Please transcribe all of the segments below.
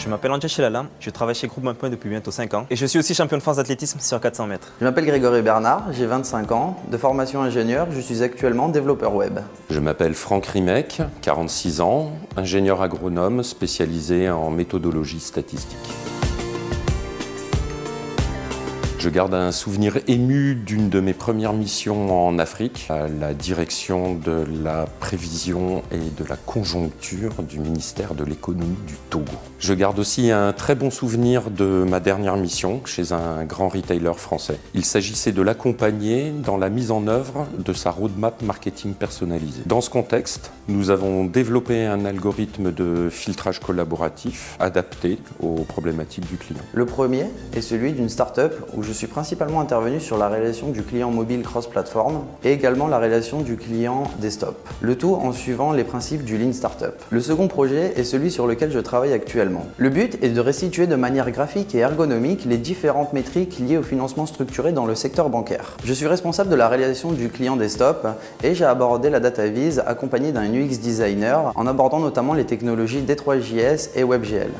Je m'appelle André Chilala, je travaille chez Groupe OnePoint depuis bientôt 5 ans et je suis aussi champion de France d'athlétisme sur 400 mètres. Je m'appelle Grégory Bernard, j'ai 25 ans, de formation ingénieur, je suis actuellement développeur web. Je m'appelle Franck Rimec, 46 ans, ingénieur agronome spécialisé en méthodologie statistique. Je garde un souvenir ému d'une de mes premières missions en Afrique, à la direction de la prévision et de la conjoncture du ministère de l'économie du Togo. Je garde aussi un très bon souvenir de ma dernière mission chez un grand retailer français. Il s'agissait de l'accompagner dans la mise en œuvre de sa roadmap marketing personnalisée. Dans ce contexte, nous avons développé un algorithme de filtrage collaboratif adapté aux problématiques du client. Le premier est celui d'une start-up où je suis principalement intervenu sur la réalisation du client mobile cross-platform et également la réalisation du client desktop. Le tout en suivant les principes du Lean Startup. Le second projet est celui sur lequel je travaille actuellement. Le but est de restituer de manière graphique et ergonomique les différentes métriques liées au financement structuré dans le secteur bancaire. Je suis responsable de la réalisation du client desktop et j'ai abordé la data vise accompagné d'un UX designer en abordant notamment les technologies D3JS et WebGL.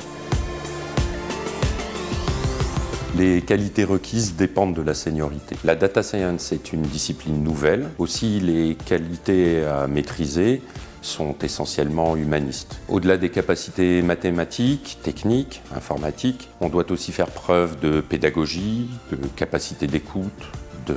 Les qualités requises dépendent de la seniorité. La data science est une discipline nouvelle. Aussi, les qualités à maîtriser sont essentiellement humanistes. Au-delà des capacités mathématiques, techniques, informatiques, on doit aussi faire preuve de pédagogie, de capacité d'écoute, de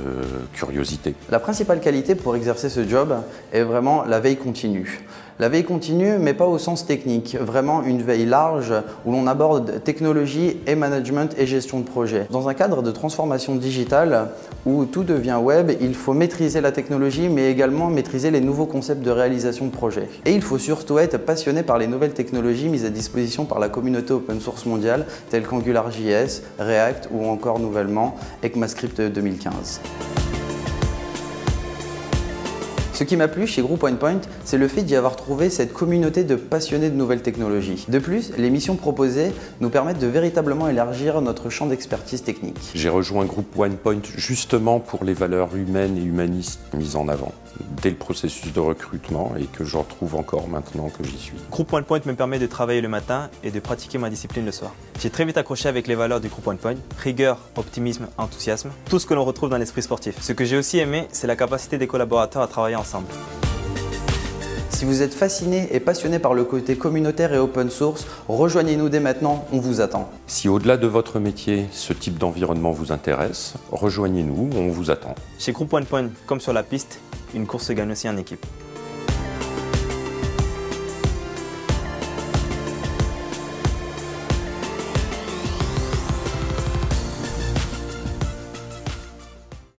curiosité. La principale qualité pour exercer ce job est vraiment la veille continue. La veille continue, mais pas au sens technique, vraiment une veille large où l'on aborde technologie et management et gestion de projet. Dans un cadre de transformation digitale où tout devient web, il faut maîtriser la technologie mais également maîtriser les nouveaux concepts de réalisation de projet. Et il faut surtout être passionné par les nouvelles technologies mises à disposition par la communauté open source mondiale telles qu'AngularJS, React ou encore nouvellement ECMAScript 2015. Ce qui m'a plu chez Groupe OnePoint, c'est le fait d'y avoir trouvé cette communauté de passionnés de nouvelles technologies. De plus, les missions proposées nous permettent de véritablement élargir notre champ d'expertise technique. J'ai rejoint Groupe OnePoint justement pour les valeurs humaines et humanistes mises en avant dès le processus de recrutement et que je retrouve encore maintenant que j'y suis. Groupe OnePoint me permet de travailler le matin et de pratiquer ma discipline le soir. J'ai très vite accroché avec les valeurs du Groupe OnePoint, rigueur, optimisme, enthousiasme, tout ce que l'on retrouve dans l'esprit sportif. Ce que j'ai aussi aimé, c'est la capacité des collaborateurs à travailler ensemble. Si vous êtes fasciné et passionné par le côté communautaire et open source, rejoignez-nous dès maintenant, on vous attend. Si au-delà de votre métier, ce type d'environnement vous intéresse, rejoignez-nous, on vous attend. Chez Groupe OnePoint, comme sur la piste, une course se gagne aussi en équipe.